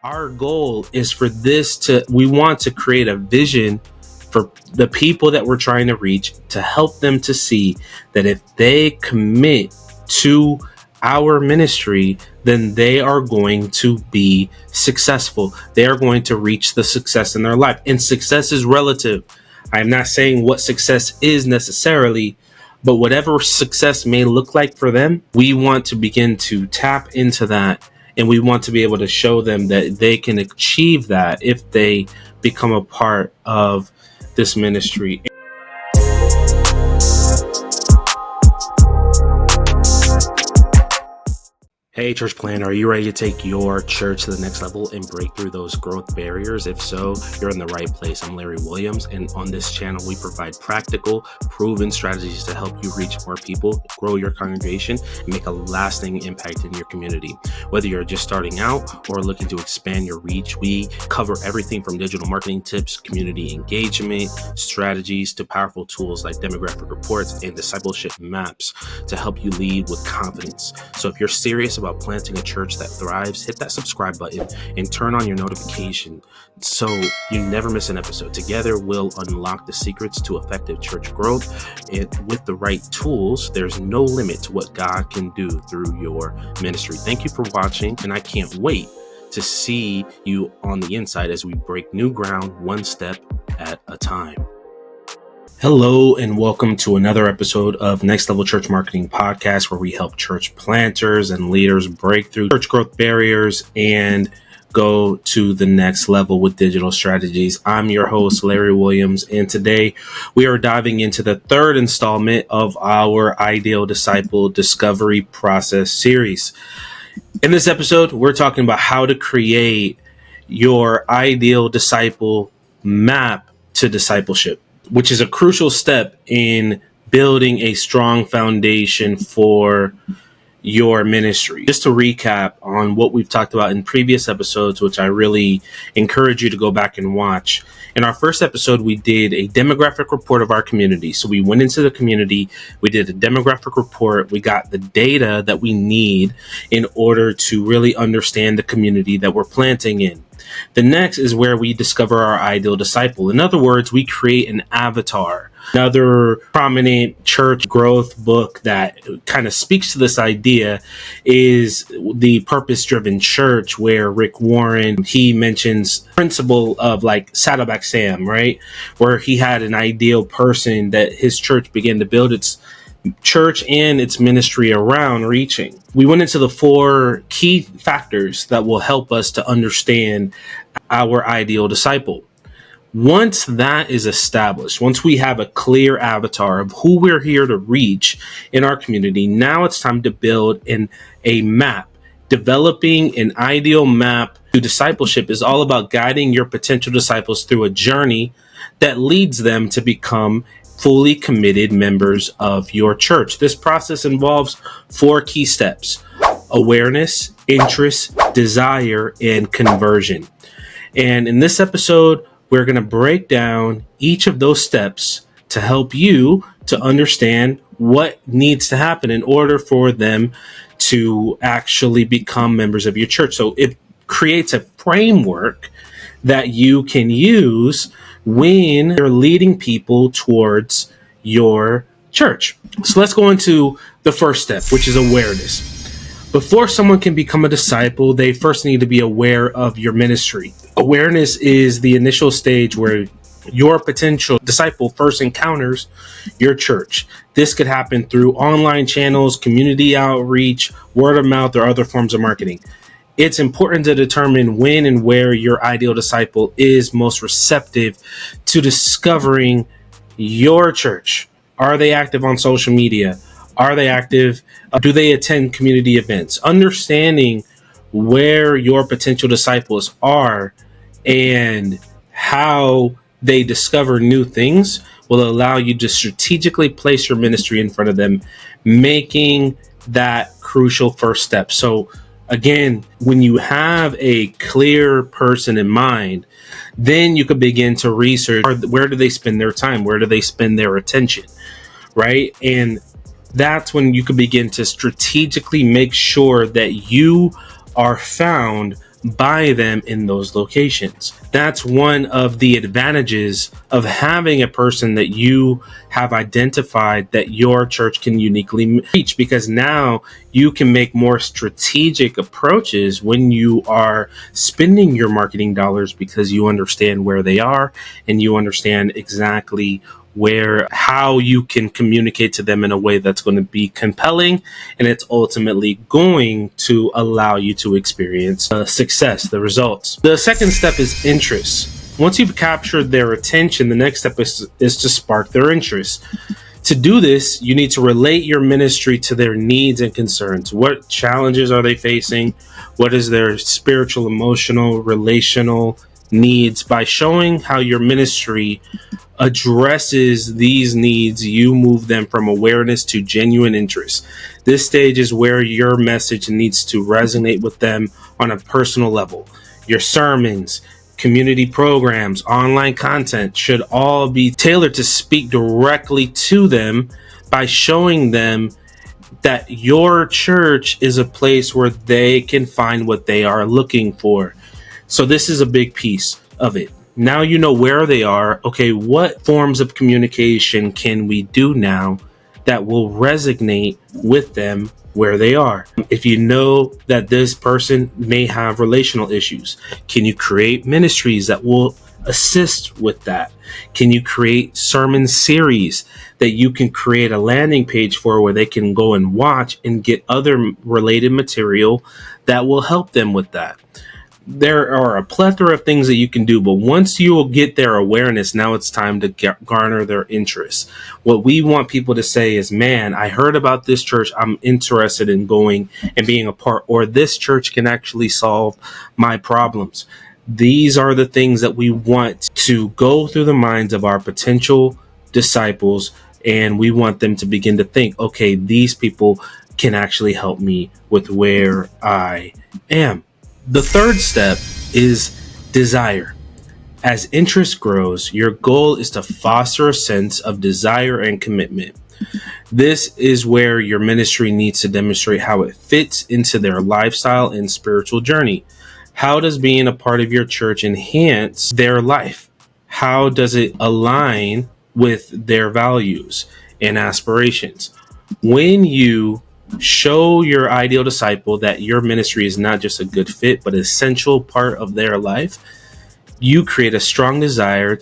Our goal is we want to create a vision for the people that we're trying to reach, to help them to see that if they commit to our ministry, then they are going to be successful. They are going to reach the success in their life. And success is relative. I'm not saying what success is necessarily, but whatever success may look like for them, we want to begin to tap into that. And we want to be able to show them that they can achieve that if they become a part of this ministry. Hey, church planner, are you ready to take your church to the next level and break through those growth barriers? If so, you're in the right place. I'm Larry Williams, and on this channel, we provide practical, proven strategies to help you reach more people, grow your congregation, and make a lasting impact in your community. Whether you're just starting out or looking to expand your reach, we cover everything from digital marketing tips, community engagement, strategies, to powerful tools like demographic reports and discipleship maps to help you lead with confidence. So if you're serious about planting a church that thrives, hit that subscribe button and turn on your notification so you never miss an episode. Together, we'll unlock the secrets to effective church growth. And with the right tools, there's no limit to what God can do through your ministry. Thank you for watching, and I can't wait to see you on the inside as we break new ground one step at a time. Hello and welcome to another episode of Next Level Church Marketing Podcast, where we help church planters and leaders break through church growth barriers and go to the next level with digital strategies. I'm your host, Larry Williams, and today we are diving into the third installment of our Ideal Disciple Discovery Process series. In this episode, we're talking about how to create your ideal disciple map to discipleship, which is a crucial step in building a strong foundation for your ministry. Just to recap on what we've talked about in previous episodes, which I really encourage you to go back and watch. In our first episode, we did a demographic report of our community. So we went into the community, we did a demographic report, we got the data that we need in order to really understand the community that we're planting in. The next is where we discover our ideal disciple. In other words, we create an avatar. Another prominent church growth book that kind of speaks to this idea is The Purpose-Driven Church, where Rick Warren, he mentions principle of like Saddleback Sam, right? Where he had an ideal person that his church began to build its church and its ministry around reaching. We went into the 4 key factors that will help us to understand our ideal disciple. Once that is established, once we have a clear avatar of who we're here to reach in our community, now it's time to build a map. Developing an ideal map to discipleship is all about guiding your potential disciples through a journey that leads them to become fully committed members of your church. This process involves 4 key steps: awareness, interest, desire, and conversion. And in this episode, we're going to break down each of those steps to help you to understand what needs to happen in order for them to actually become members of your church. So it creates a framework that you can use when you're leading people towards your church. So let's go into the first step, which is awareness. Before someone can become a disciple, they first need to be aware of your ministry. Awareness is the initial stage where your potential disciple first encounters your church. This could happen through online channels, community outreach, word of mouth, or other forms of marketing. It's important to determine when and where your ideal disciple is most receptive to discovering your church. Are they active on social media? Are they active? Do they attend community events? Understanding where your potential disciples are and how they discover new things will allow you to strategically place your ministry in front of them, making that crucial first step. So again, when you have a clear person in mind, then you could begin to research where do they spend their time? Where do they spend their attention? Right? And that's when you could begin to strategically make sure that you are found by them in those locations. That's one of the advantages of having a person that you have identified that your church can uniquely reach, because now you can make more strategic approaches when you are spending your marketing dollars, because you understand where they are and you understand exactly how you can communicate to them in a way that's going to be compelling, and it's ultimately going to allow you to experience success, the results. The second step is interest. Once you've captured their attention, the next step is to spark their interest. To do this, you need to relate your ministry to their needs and concerns. What challenges are they facing? What is their spiritual, emotional, relational needs? By showing how your ministry addresses these needs, you move them from awareness to genuine interest. This stage is where your message needs to resonate with them on a personal level. Your sermons, community programs, online content should all be tailored to speak directly to them by showing them that your church is a place where they can find what they are looking for. So this is a big piece of it. Now you know where they are. Okay, what forms of communication can we do now that will resonate with them where they are? If you know that this person may have relational issues, can you create ministries that will assist with that? Can you create sermon series that you can create a landing page for, where they can go and watch and get other related material that will help them with that? There are a plethora of things that you can do, but once you will get their awareness, now it's time to garner their interest. What we want people to say is, man, I heard about this church. I'm interested in going and being a part, or this church can actually solve my problems. These are the things that we want to go through the minds of our potential disciples, and we want them to begin to think, okay, these people can actually help me with where I am. The third step is desire. As interest grows, your goal is to foster a sense of desire and commitment. This is where your ministry needs to demonstrate how it fits into their lifestyle and spiritual journey. How does being a part of your church enhance their life? How does it align with their values and aspirations? When you show your ideal disciple that your ministry is not just a good fit, but an essential part of their life, you create a strong desire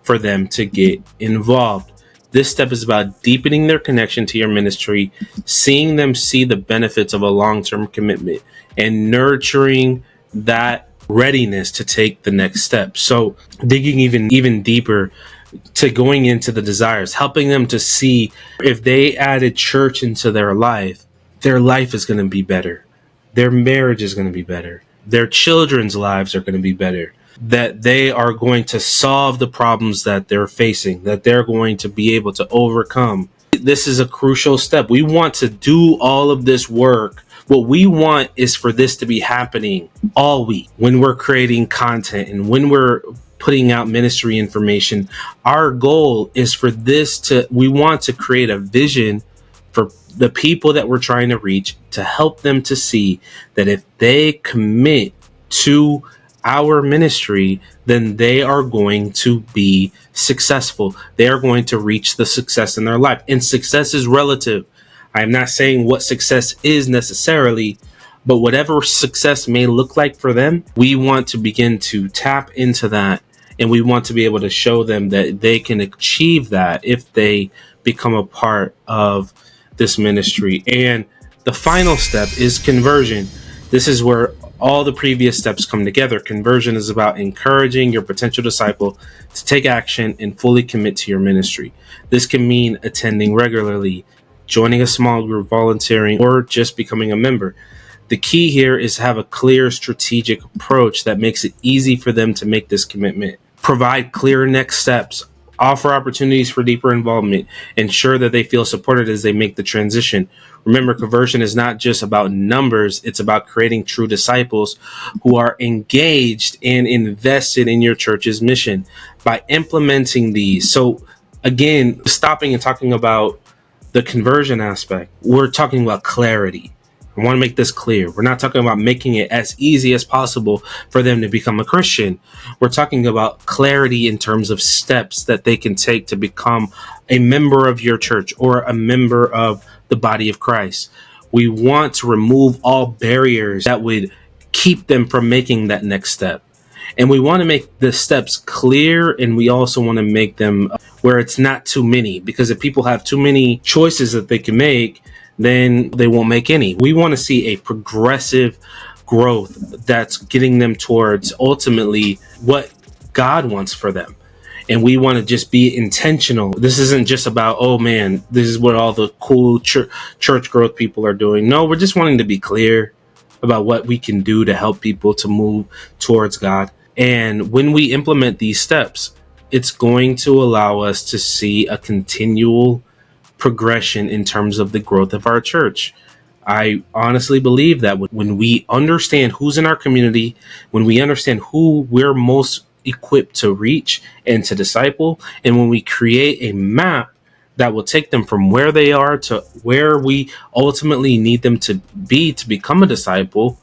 for them to get involved. This step is about deepening their connection to your ministry, seeing them see the benefits of a long-term commitment, and nurturing that readiness to take the next step. So digging even deeper to going into the desires, helping them to see if they added church into their life is going to be better. Their marriage is going to be better. Their children's lives are going to be better. That they are going to solve the problems that they're facing, that they're going to be able to overcome. This is a crucial step. We want to do all of this work. What we want is for this to be happening all week when we're creating content and when we're putting out ministry information. Our goal is for we want to create a vision for the people that we're trying to reach, to help them to see that if they commit to our ministry, then they are going to be successful. They are going to reach the success in their life. And success is relative. I'm not saying what success is necessarily, but whatever success may look like for them, we want to begin to tap into that. And we want to be able to show them that they can achieve that if they become a part of this ministry. And the final step is conversion. This is where all the previous steps come together. Conversion is about encouraging your potential disciple to take action and fully commit to your ministry. This can mean attending regularly, joining a small group, volunteering, or just becoming a member. The key here is to have a clear strategic approach that makes it easy for them to make this commitment. Provide clear next steps, offer opportunities for deeper involvement, ensure that they feel supported as they make the transition. Remember, conversion is not just about numbers, it's about creating true disciples who are engaged and invested in your church's mission. By implementing these, so again, stopping and talking about the conversion aspect, we're talking about clarity. I want to make this clear. We're not talking about making it as easy as possible for them to become a Christian. We're talking about clarity in terms of steps that they can take to become a member of your church or a member of the body of Christ. We want to remove all barriers that would keep them from making that next step. And we want to make the steps clear, and we also want to make them where it's not too many, because if people have too many choices that they can make, then they won't make any. We want to see a progressive growth that's getting them towards ultimately what God wants for them. And we want to just be intentional. This isn't just about, oh man, this is what all the cool church growth people are doing. No, we're just wanting to be clear about what we can do to help people to move towards God. And when we implement these steps, it's going to allow us to see a continual progression in terms of the growth of our church. I honestly believe that when we understand who's in our community, when we understand who we're most equipped to reach and to disciple, and when we create a map that will take them from where they are to where we ultimately need them to be to become a disciple,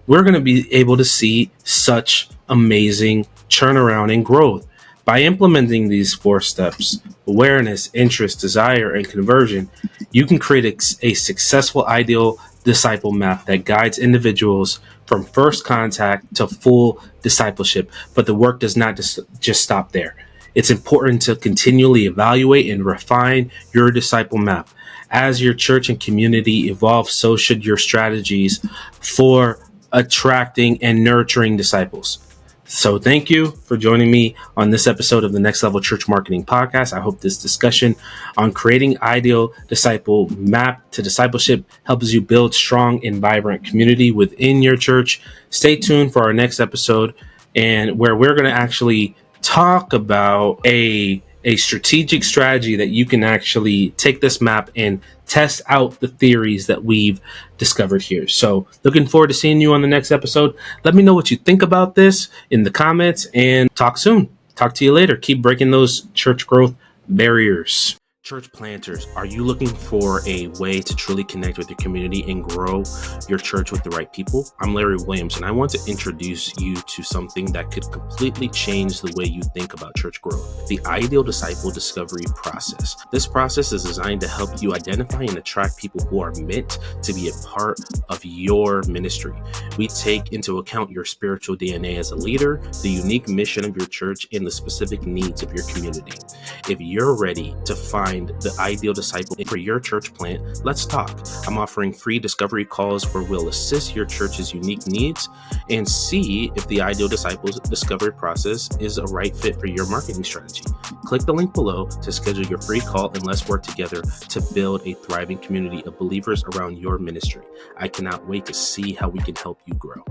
we're going to be able to see such amazing turnaround and growth. By implementing these 4 steps, awareness, interest, desire, and conversion, you can create a successful ideal disciple map that guides individuals from first contact to full discipleship. But the work does not just stop there. It's important to continually evaluate and refine your disciple map. As your church and community evolve, so should your strategies for attracting and nurturing disciples. So thank you for joining me on this episode of the Next Level Church Marketing Podcast. I hope this discussion on creating ideal disciple map to discipleship helps you build strong and vibrant community within your church. Stay tuned for our next episode, and where we're going to actually talk about a strategic strategy that you can actually take this map and test out the theories that we've discovered here. So looking forward to seeing you on the next episode. Let me know what you think about this in the comments, and talk soon. Talk to you later. Keep breaking those church growth barriers. Church planters, are you looking for a way to truly connect with your community and grow your church with the right people? I'm Larry Williams, and I want to introduce you to something that could completely change the way you think about church growth: the Ideal Disciple Discovery Process. This process is designed to help you identify and attract people who are meant to be a part of your ministry. We take into account your spiritual DNA as a leader, the unique mission of your church, and the specific needs of your community. If you're ready to find the ideal disciple for your church plant, let's talk. I'm offering free discovery calls where we'll assess your church's unique needs and see if the Ideal Disciples discovery process is a right fit for your marketing strategy. Click the link below to schedule your free call, and let's work together to build a thriving community of believers around your ministry. I cannot wait to see how we can help you grow.